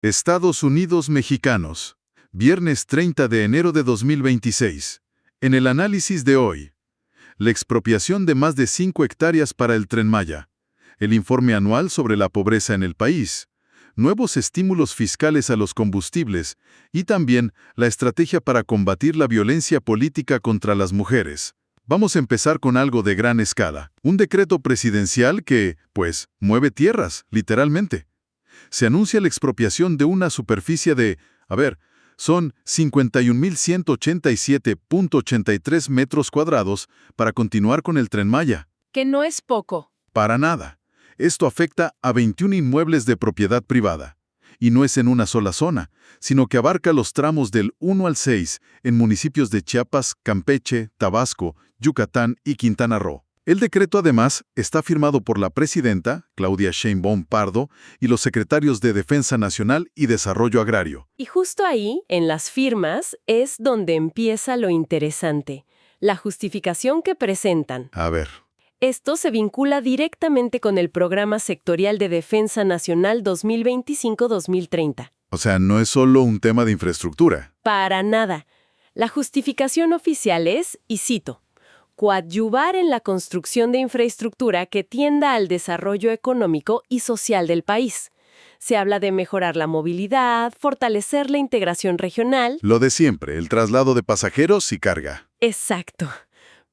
Estados Unidos mexicanos, viernes 30 de enero de 2026. En el análisis de hoy, la expropiación de más de 5 hectáreas para el Tren Maya, el informe anual sobre la pobreza en el país, nuevos estímulos fiscales a los combustibles y también la estrategia para combatir la violencia política contra las mujeres. Vamos a empezar con algo de gran escala, un decreto presidencial que, mueve tierras, literalmente. Se anuncia la expropiación de una superficie de, son 51.187.83 metros cuadrados para continuar con el Tren Maya. Que no es poco. Para nada. Esto afecta a 21 inmuebles de propiedad privada. Y no es en una sola zona, sino que abarca los tramos del 1 al 6 en municipios de Chiapas, Campeche, Tabasco, Yucatán y Quintana Roo. El decreto, además, está firmado por la presidenta, Claudia Sheinbaum Pardo, y los secretarios de Defensa Nacional y Desarrollo Agrario. Y justo ahí, en las firmas, es donde empieza lo interesante. La justificación que presentan. A ver. Esto se vincula directamente con el Programa Sectorial de Defensa Nacional 2025-2030. O sea, no es solo un tema de infraestructura. Para nada. La justificación oficial es, y cito, coadyuvar en la construcción de infraestructura que tienda al desarrollo económico y social del país. Se habla de mejorar la movilidad, fortalecer la integración regional. Lo de siempre, el traslado de pasajeros y carga. Exacto.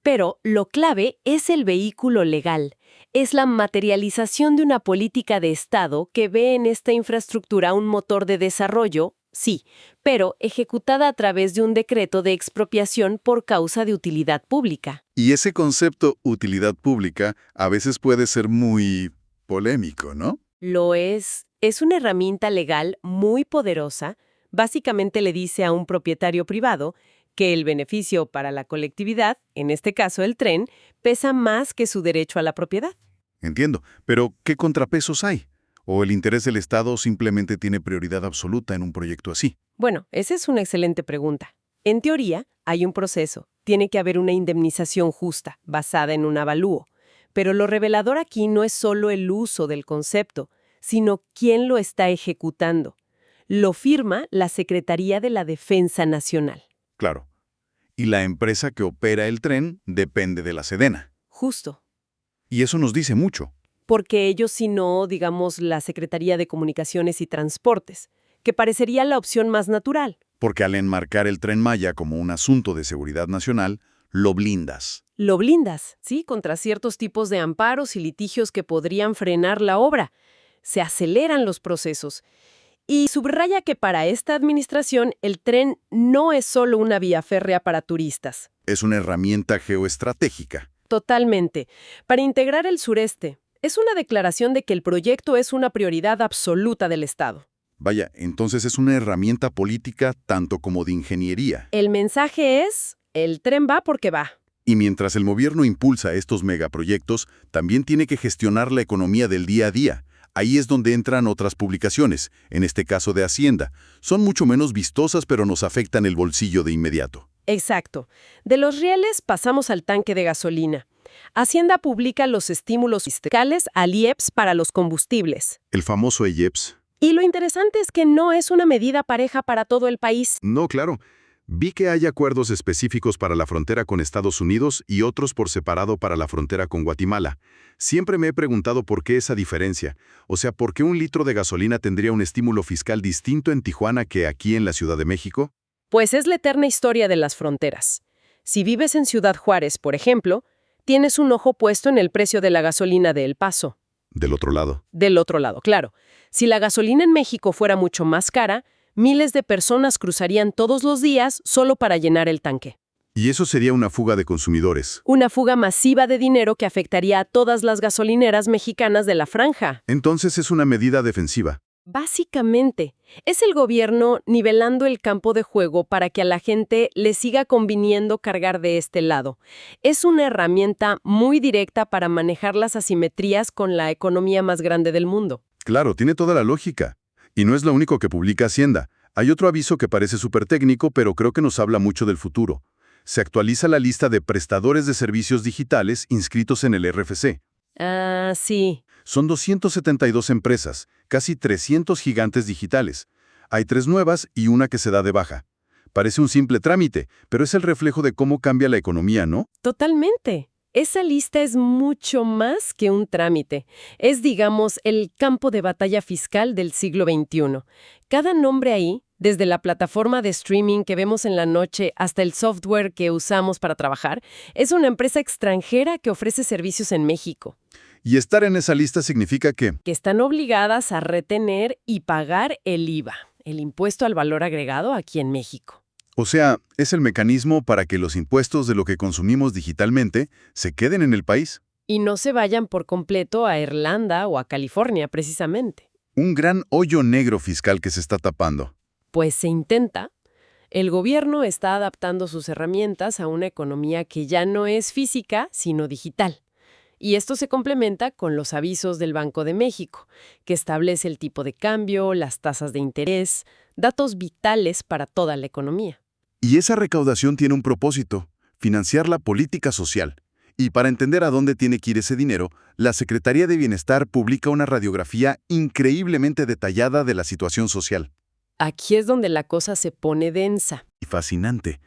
Pero lo clave es el vehículo legal. Es la materialización de una política de Estado que ve en esta infraestructura un motor de desarrollo, sí, pero ejecutada a través de un decreto de expropiación por causa de utilidad pública. Y ese concepto, utilidad pública, a veces puede ser muy polémico, ¿no? Lo es. Es una herramienta legal muy poderosa. Básicamente le dice a un propietario privado que el beneficio para la colectividad, en este caso el tren, pesa más que su derecho a la propiedad. Entiendo, pero ¿qué contrapesos hay? ¿O el interés del Estado simplemente tiene prioridad absoluta en un proyecto así? Bueno, esa es una excelente pregunta. En teoría, hay un proceso. Tiene que haber una indemnización justa, basada en un avalúo. Pero lo revelador aquí no es solo el uso del concepto, sino quién lo está ejecutando. Lo firma la Secretaría de la Defensa Nacional. Claro. Y la empresa que opera el tren depende de la Sedena. Justo. Y eso nos dice mucho. Porque ellos, si no, digamos, la Secretaría de Comunicaciones y Transportes, que parecería la opción más natural. Porque al enmarcar el Tren Maya como un asunto de seguridad nacional, lo blindas. Lo blindas, ¿sí? Contra ciertos tipos de amparos y litigios que podrían frenar la obra. Se aceleran los procesos. Y subraya que para esta administración el tren no es solo una vía férrea para turistas. Es una herramienta geoestratégica. Totalmente. Para integrar el sureste. Es una declaración de que el proyecto es una prioridad absoluta del Estado. Vaya, entonces es una herramienta política tanto como de ingeniería. El mensaje es, el tren va porque va. Y mientras el gobierno impulsa estos megaproyectos, también tiene que gestionar la economía del día a día. Ahí es donde entran otras publicaciones, en este caso de Hacienda. Son mucho menos vistosas, pero nos afectan el bolsillo de inmediato. Exacto. De los rieles pasamos al tanque de gasolina. Hacienda publica los estímulos fiscales al IEPS para los combustibles. El famoso IEPS. Y lo interesante es que no es una medida pareja para todo el país. No, claro. Vi que hay acuerdos específicos para la frontera con Estados Unidos y otros por separado para la frontera con Guatemala. Siempre me he preguntado por qué esa diferencia. O sea, ¿por qué un litro de gasolina tendría un estímulo fiscal distinto en Tijuana que aquí en la Ciudad de México? Pues es la eterna historia de las fronteras. Si vives en Ciudad Juárez, por ejemplo, tienes un ojo puesto en el precio de la gasolina de El Paso. Del otro lado. Del otro lado, claro. Si la gasolina en México fuera mucho más cara, miles de personas cruzarían todos los días solo para llenar el tanque. Y eso sería una fuga de consumidores. Una fuga masiva de dinero que afectaría a todas las gasolineras mexicanas de la franja. Entonces es una medida defensiva. Básicamente, es el gobierno nivelando el campo de juego para que a la gente le siga conviniendo cargar de este lado. Es una herramienta muy directa para manejar las asimetrías con la economía más grande del mundo. Claro, tiene toda la lógica. Y no es lo único que publica Hacienda. Hay otro aviso que parece súper técnico, pero creo que nos habla mucho del futuro. Se actualiza la lista de prestadores de servicios digitales inscritos en el RFC. Ah, sí. Son 272 empresas, casi 300 gigantes digitales. Hay 3 nuevas y una que se da de baja. Parece un simple trámite, pero es el reflejo de cómo cambia la economía, ¿no? Totalmente. Esa lista es mucho más que un trámite. Es, digamos, el campo de batalla fiscal del siglo XXI. Cada nombre ahí, desde la plataforma de streaming que vemos en la noche hasta el software que usamos para trabajar, es una empresa extranjera que ofrece servicios en México, Y estar en esa lista significa que están obligadas a retener y pagar el IVA, el impuesto al valor agregado aquí en México. o sea, es el mecanismo para que los impuestos de lo que consumimos digitalmente se queden en el país. Y no se vayan por completo a Irlanda o a California, precisamente. Un gran hoyo negro fiscal que se está tapando. Pues se intenta. El gobierno está adaptando sus herramientas a una economía que ya no es física, sino digital. Y esto se complementa con los avisos del Banco de México, que establece el tipo de cambio, las tasas de interés, datos vitales para toda la economía. Y esa recaudación tiene un propósito, financiar la política social. Y para entender a dónde tiene que ir ese dinero, la Secretaría de Bienestar publica una radiografía increíblemente detallada de la situación social. Aquí es donde la cosa se pone densa. Y fascinante.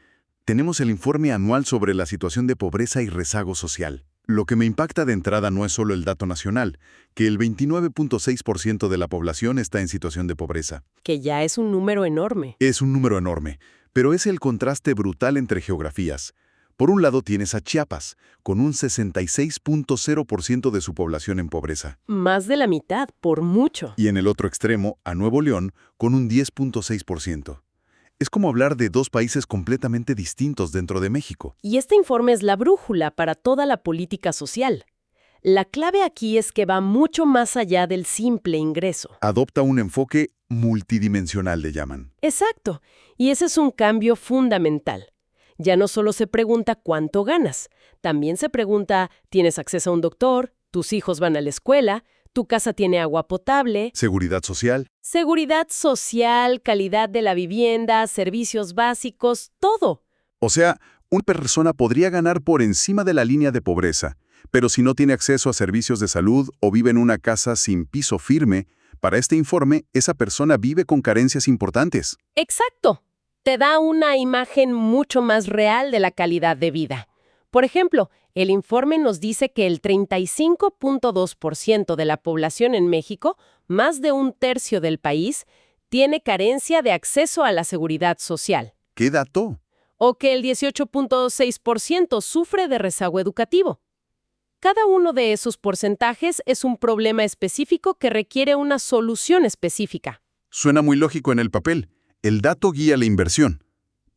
Tenemos el informe anual sobre la situación de pobreza y rezago social. Lo que me impacta de entrada no es solo el dato nacional, que el 29.6% de la población está en situación de pobreza. Que ya es un número enorme. Es un número enorme, pero es el contraste brutal entre geografías. Por un lado tienes a Chiapas, con un 66.0% de su población en pobreza. Más de la mitad, por mucho. Y en el otro extremo, a Nuevo León, con un 10.6%. Es como hablar de dos países completamente distintos dentro de México. Y este informe es la brújula para toda la política social. La clave aquí es que va mucho más allá del simple ingreso. Adopta un enfoque multidimensional, le llaman. Exacto. Y ese es un cambio fundamental. Ya no solo se pregunta cuánto ganas, también se pregunta, ¿tienes acceso a un doctor? ¿Tus hijos van a la escuela? ¿Tu casa tiene agua potable? Seguridad social. Seguridad social, calidad de la vivienda, servicios básicos, todo. O sea, una persona podría ganar por encima de la línea de pobreza, pero si no tiene acceso a servicios de salud o vive en una casa sin piso firme, para este informe, esa persona vive con carencias importantes. Exacto. Te da una imagen mucho más real de la calidad de vida. Por ejemplo, el informe nos dice que el 35.2% de la población en México, más de un tercio del país, tiene carencia de acceso a la seguridad social. ¿Qué dato? O que el 18.6% sufre de rezago educativo. Cada uno de esos porcentajes es un problema específico que requiere una solución específica. Suena muy lógico en el papel. El dato guía la inversión.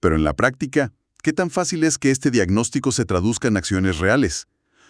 Pero en la práctica, ¿qué tan fácil es que este diagnóstico se traduzca en acciones reales?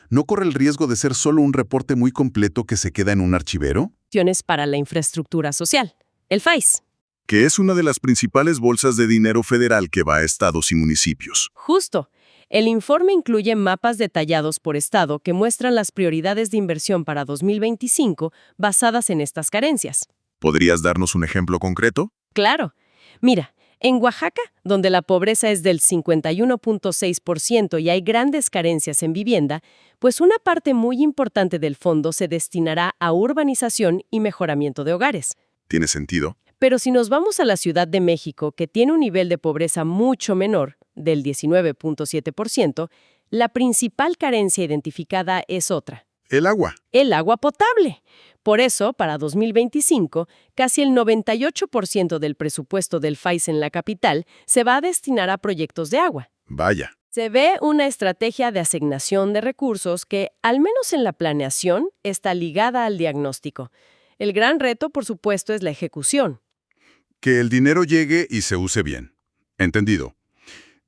¿No corre el riesgo de ser solo un reporte muy completo que se queda en un archivero? Acciones para la infraestructura social, el FAIS. Que es una de las principales bolsas de dinero federal que va a estados y municipios. Justo. El informe incluye mapas detallados por estado que muestran las prioridades de inversión para 2025 basadas en estas carencias. ¿Podrías darnos un ejemplo concreto? Claro. Mira, en Oaxaca, donde la pobreza es del 51.6% y hay grandes carencias en vivienda, pues una parte muy importante del fondo se destinará a urbanización y mejoramiento de hogares. ¿Tiene sentido? Pero si nos vamos a la Ciudad de México, que tiene un nivel de pobreza mucho menor, del 19.7%, la principal carencia identificada es otra. El agua. El agua potable. Por eso, para 2025, casi el 98% del presupuesto del FAIS en la capital se va a destinar a proyectos de agua. Vaya. Se ve una estrategia de asignación de recursos que, al menos en la planeación, está ligada al diagnóstico. El gran reto, por supuesto, es la ejecución. Que el dinero llegue y se use bien. Entendido.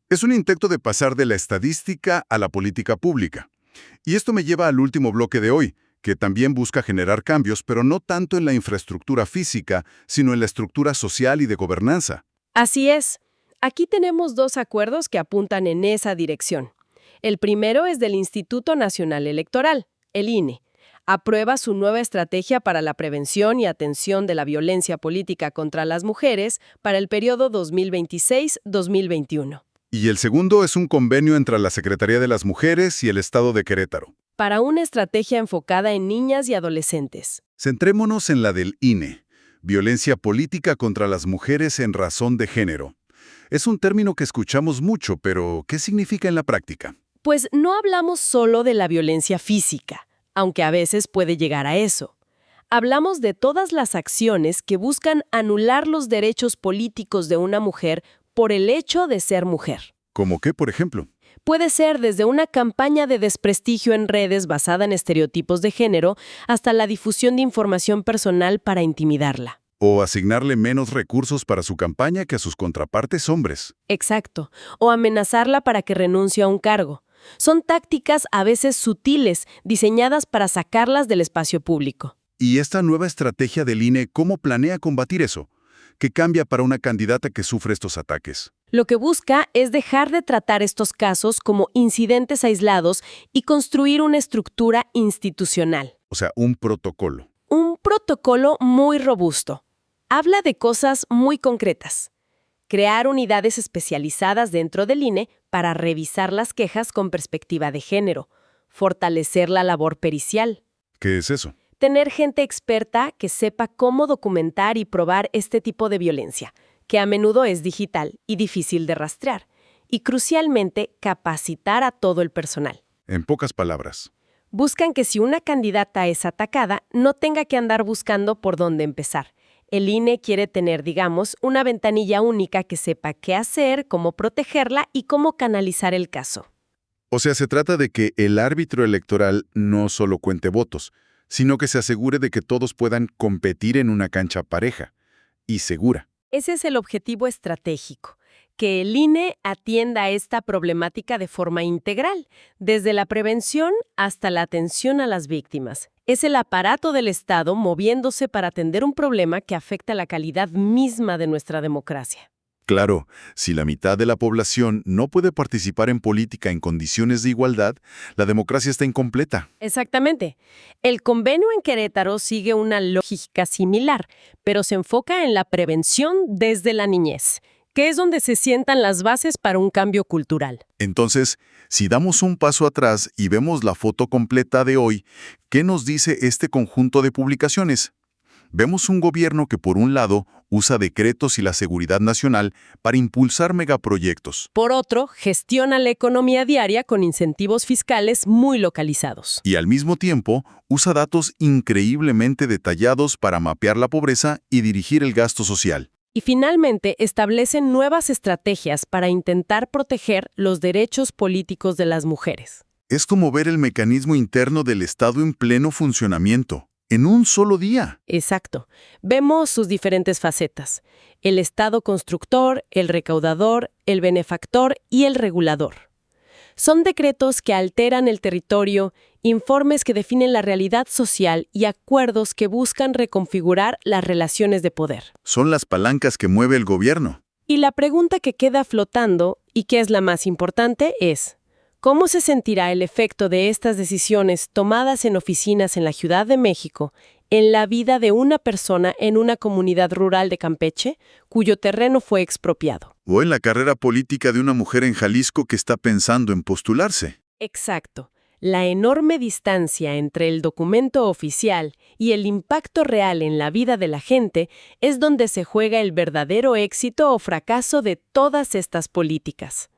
Es un intento de pasar de la estadística a la política pública. Y esto me lleva al último bloque de hoy, que también busca generar cambios, pero no tanto en la infraestructura física, sino en la estructura social y de gobernanza. Así es. Aquí tenemos dos acuerdos que apuntan en esa dirección. El primero es del Instituto Nacional Electoral, el INE. Aprueba su nueva estrategia para la prevención y atención de la violencia política contra las mujeres para el periodo 2026-2021. Y el segundo es un convenio entre la Secretaría de las Mujeres y el Estado de Querétaro. Para una estrategia enfocada en niñas y adolescentes. Centrémonos en la del INE. Violencia política contra las mujeres en razón de género. Es un término que escuchamos mucho, pero ¿qué significa en la práctica? Pues no hablamos solo de la violencia física, aunque a veces puede llegar a eso. Hablamos de todas las acciones que buscan anular los derechos políticos de una mujer por el hecho de ser mujer. ¿Cómo qué, por ejemplo? Puede ser desde una campaña de desprestigio en redes basada en estereotipos de género hasta la difusión de información personal para intimidarla. O asignarle menos recursos para su campaña que a sus contrapartes hombres. Exacto. O amenazarla para que renuncie a un cargo. Son tácticas a veces sutiles, diseñadas para sacarlas del espacio público. ¿Y esta nueva estrategia del INE cómo planea combatir eso? ¿Qué cambia para una candidata que sufre estos ataques? Lo que busca es dejar de tratar estos casos como incidentes aislados y construir una estructura institucional. O sea, un protocolo. Un protocolo muy robusto. Habla de cosas muy concretas. Crear unidades especializadas dentro del INE para revisar las quejas con perspectiva de género. Fortalecer la labor pericial. ¿Qué es eso? Tener gente experta que sepa cómo documentar y probar este tipo de violencia, que a menudo es digital y difícil de rastrear. Y crucialmente, capacitar a todo el personal. En pocas palabras. Buscan que si una candidata es atacada, no tenga que andar buscando por dónde empezar. El INE quiere tener, digamos, una ventanilla única que sepa qué hacer, cómo protegerla y cómo canalizar el caso. O sea, se trata de que el árbitro electoral no solo cuente votos, sino que se asegure de que todos puedan competir en una cancha pareja y segura. Ese es el objetivo estratégico, que el INE atienda a esta problemática de forma integral, desde la prevención hasta la atención a las víctimas. Es el aparato del Estado moviéndose para atender un problema que afecta la calidad misma de nuestra democracia. Claro, si la mitad de la población no puede participar en política en condiciones de igualdad, la democracia está incompleta. Exactamente. El convenio en Querétaro sigue una lógica similar, pero se enfoca en la prevención desde la niñez, que es donde se sientan las bases para un cambio cultural. Entonces, si damos un paso atrás y vemos la foto completa de hoy, ¿qué nos dice este conjunto de publicaciones? Vemos un gobierno que, por un lado, usa decretos y la seguridad nacional para impulsar megaproyectos. Por otro, gestiona la economía diaria con incentivos fiscales muy localizados. Y al mismo tiempo, usa datos increíblemente detallados para mapear la pobreza y dirigir el gasto social. Y finalmente, establecen nuevas estrategias para intentar proteger los derechos políticos de las mujeres. Es como ver el mecanismo interno del Estado en pleno funcionamiento, en un solo día. Exacto. Vemos sus diferentes facetas: el Estado constructor, el recaudador, el benefactor y el regulador. Son decretos que alteran el territorio, informes que definen la realidad social y acuerdos que buscan reconfigurar las relaciones de poder. Son las palancas que mueve el gobierno. Y la pregunta que queda flotando, y que es la más importante, es: ¿cómo se sentirá el efecto de estas decisiones tomadas en oficinas en la Ciudad de México en la vida de una persona en una comunidad rural de Campeche, cuyo terreno fue expropiado? O en la carrera política de una mujer en Jalisco que está pensando en postularse. Exacto. La enorme distancia entre el documento oficial y el impacto real en la vida de la gente es donde se juega el verdadero éxito o fracaso de todas estas políticas.